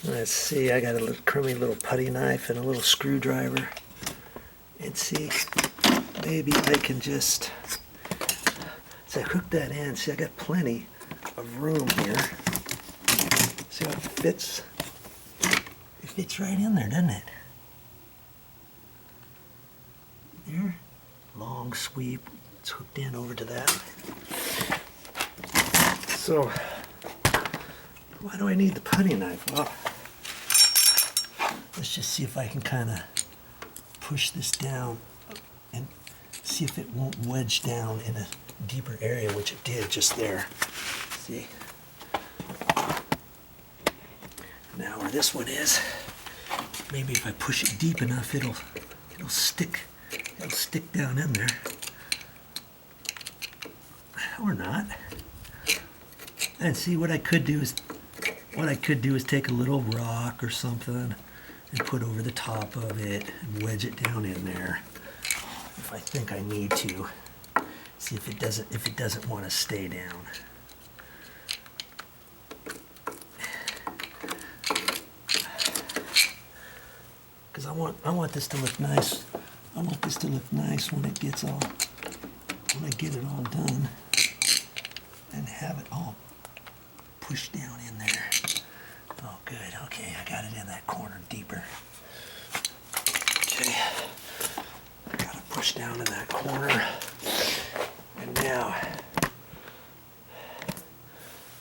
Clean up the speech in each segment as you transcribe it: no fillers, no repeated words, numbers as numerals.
Let's see, I got a little crummy little putty knife and a little screwdriver. And see, maybe I can just, as I hook that in, see I got plenty of room here. See how it fits? It fits right in there, doesn't it? There, long sweep, it's hooked in over to that. So, why do I need the putty knife? Well, let's just see if I can kind of push this down and see if it won't wedge down in a deeper area, which it did just there. See? Now where this one is, maybe if I push it deep enough, it'll stick down in there. Or not. And see, what I could do is take a little rock or something and put over the top of it and wedge it down in there if I think I need to. See if it doesn't want to stay down. Because I want this to look nice. I want this to look nice when I get it all done and have it all pushed down in there. Oh, good. Okay, I got it in that corner deeper. Okay, I got to push down in that corner. And now,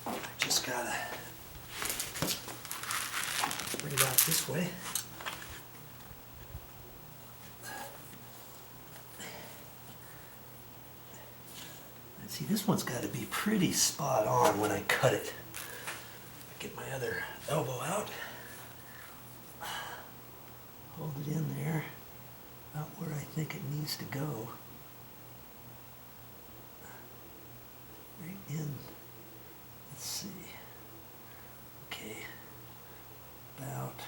I just got to bring it out this way. And see, this one's got to be pretty spot on when I cut it. Get my other elbow out. Hold it in there, about where I think it needs to go. Right in, let's see. Okay, about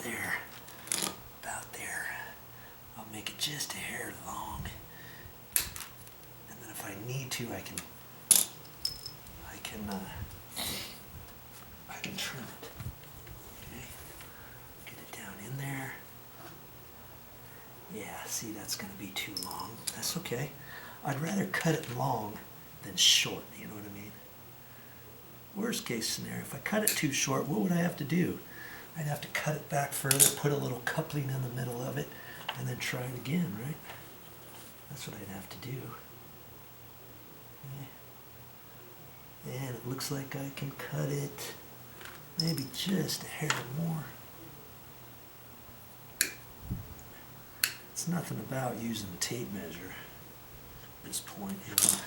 there. About there. I'll make it just a hair long. And then if I need to, I can trim it. Okay, get it down in there. Yeah, see, that's going to be too long. That's okay. I'd rather cut it long than short. You know what I mean? Worst case scenario, if I cut it too short, what would I have to do? I'd have to cut it back further, put a little coupling in the middle of it, and then try it again, right? That's what I'd have to do. Okay. And it looks like I can cut it maybe just a hair more. It's nothing about using the tape measure at this point, you know.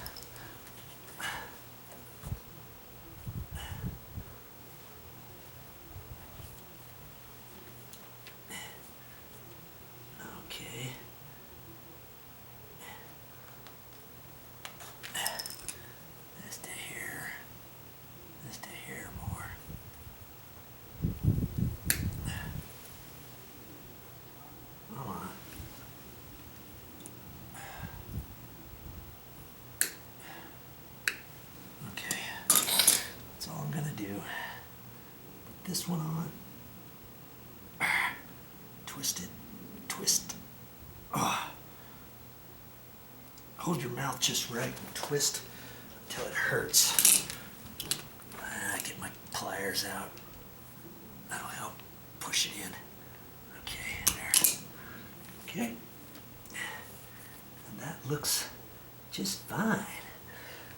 Okay. Just a hair more. Come on. Okay, that's all I'm gonna do. Put this one on. Twist it. Twist. Hold your mouth just right and twist until it hurts. Get my pliers out. That'll help push it in. Okay, there. Okay. And that looks just fine.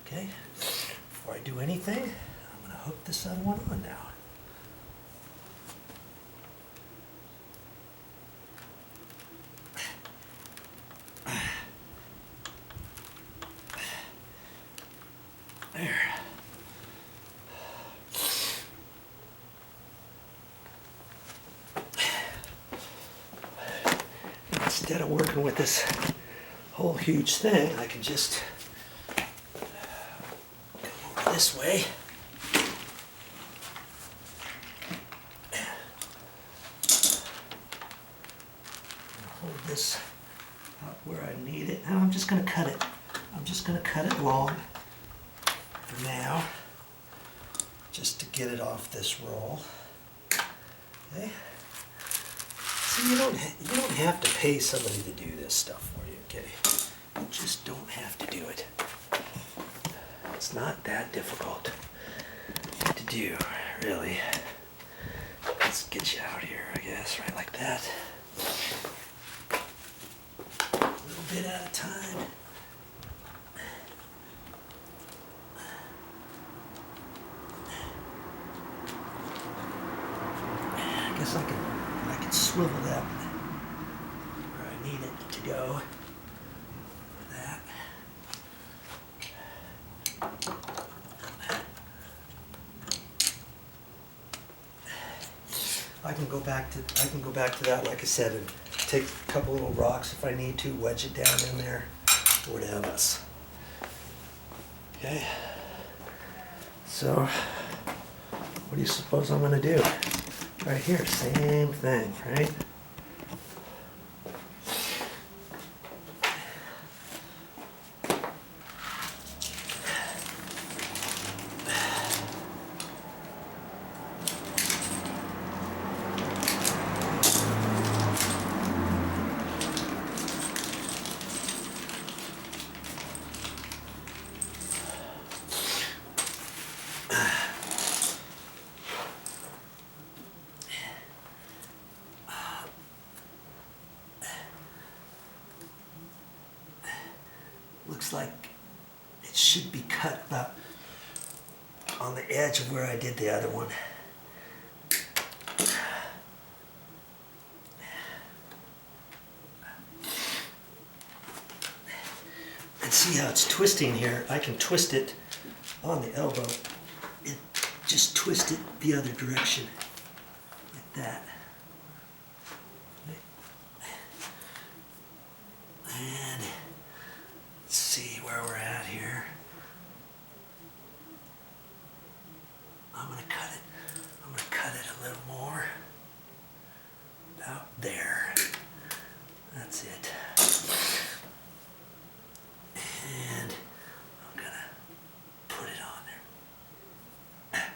Okay. Before I do anything, I'm going to hook this other one on now. There. Instead of working with this whole huge thing, I can just come over this way. Hold this out where I need it. Now I'm just going to cut it. I'm just going to cut it long. for now, just to get it off this roll. Okay. See, you don't have to pay somebody to do this stuff for you, okay? You just don't have to do it. It's not that difficult to do, really. Let's get you out here, I guess, right like that. A little bit at a time. I guess I can swivel that where I need it to go. That. I can go back to that, like I said, and take a couple little rocks if I need to, wedge it down in there, whatever. Okay. So, what do you suppose I'm going to do? Right here, same thing, right? Looks like it should be cut about on the edge of where I did the other one. And see how it's twisting here? I can twist it on the elbow and just twist it the other direction, like that. And let's see where we're at here. I'm going to cut it a little more. About there. That's it. And I'm going to put it on there.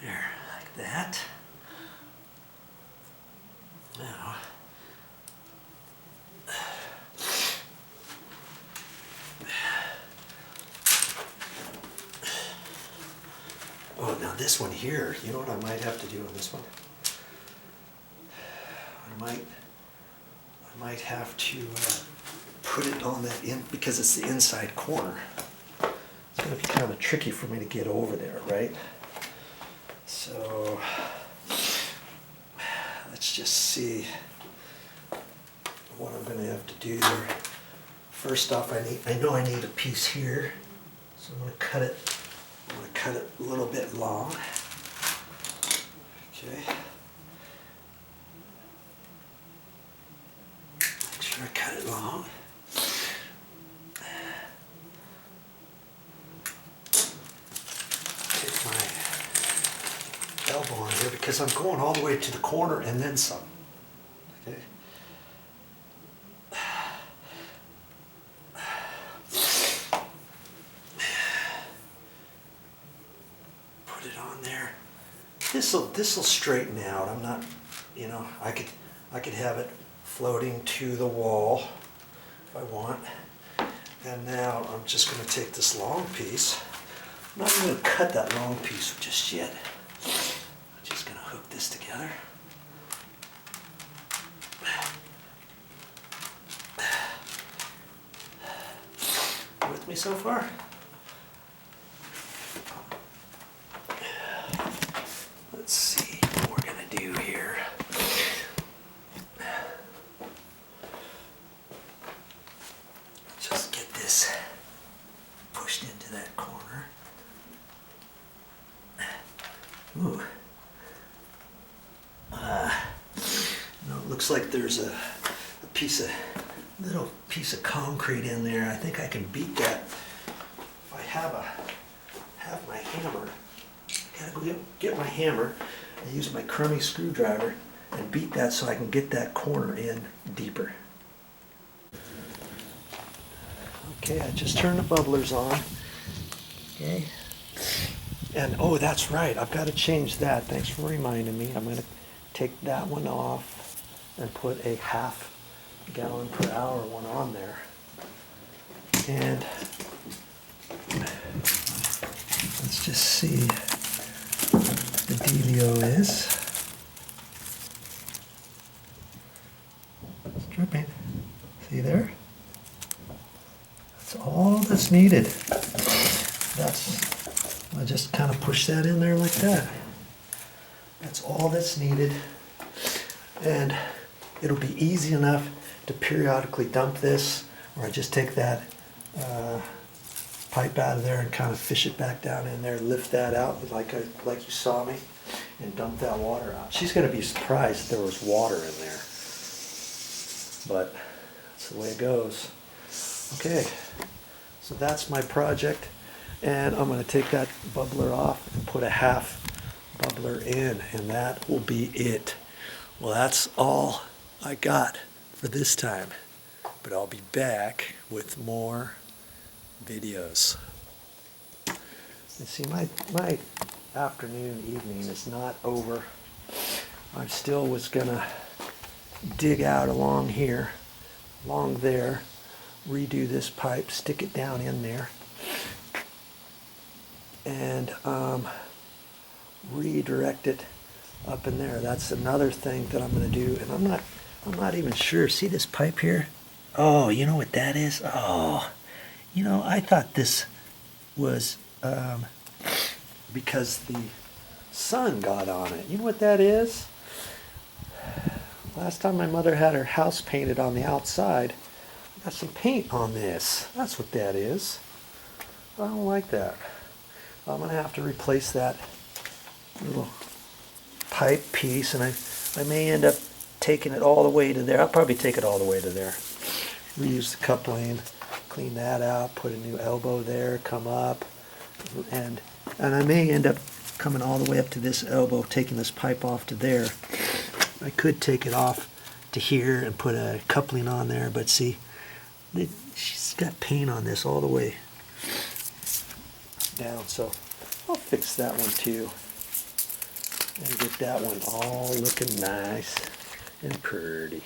There, like that. Now, oh, now this one here, you know what I might have to do on this one? I might have to put it on that in, because it's the inside corner. It's going to be kind of tricky for me to get over there, right? So let's just see what I'm going to have to do there. First off, I know I need a piece here, so I'm going to cut it. I'm going to cut it a little bit long. Okay. Make sure I cut it long. Take my elbow on here because I'm going all the way to the corner and then some. Okay. Put it on there. This'll straighten out. I'm not, you know, I could have it floating to the wall if I want. And now I'm just going to take this long piece. I'm not going to cut that long piece just yet. I'm just going to hook this together. You with me so far? Let's see what we're going to do here. Just get this pushed into that corner. Ooh. It looks like there's a little piece of concrete in there. I think I can beat that if I have my hammer. I gotta go get my hammer and use my crummy screwdriver and beat that so I can get that corner in deeper. Okay, I just turned the bubblers on. Okay. And oh, that's right, I've got to change that. Thanks for reminding me. I'm going to take that one off and put a ½ gallon per hour one on there. And let's just see what the dealio is. It's dripping. See there? That's all that's needed. I just kind of push that in there like that. That's all that's needed. And it'll be easy enough to periodically dump this, or I just take that pipe out of there and kind of fish it back down in there, lift that out like you saw me, and dump that water out. She's going to be surprised there was water in there. But that's the way it goes. Okay, so that's my project. And I'm going to take that bubbler off and put a ½ bubbler in, and that will be it. Well, that's all I got for this time, but I'll be back with more videos. You see, my afternoon, evening is not over. I still was going to dig out along here, along there, redo this pipe, stick it down in there, and redirect it up in there. That's another thing that I'm going to do, and I'm not even sure. See this pipe here? Oh, you know what that is? Oh, you know, I thought this was because the sun got on it. You know what that is? Last time my mother had her house painted on the outside, I got some paint on this. That's what that is. I don't like that. I'm going to have to replace that little pipe piece, and I may end up taking it all the way to there. I'll probably take it all the way to there. Reuse the coupling, clean that out, put a new elbow there, come up, and I may end up coming all the way up to this elbow, taking this pipe off to there. I could take it off to here and put a coupling on there, but see, she's got paint on this all the way down, so I'll fix that one too and get that one all looking nice and pretty.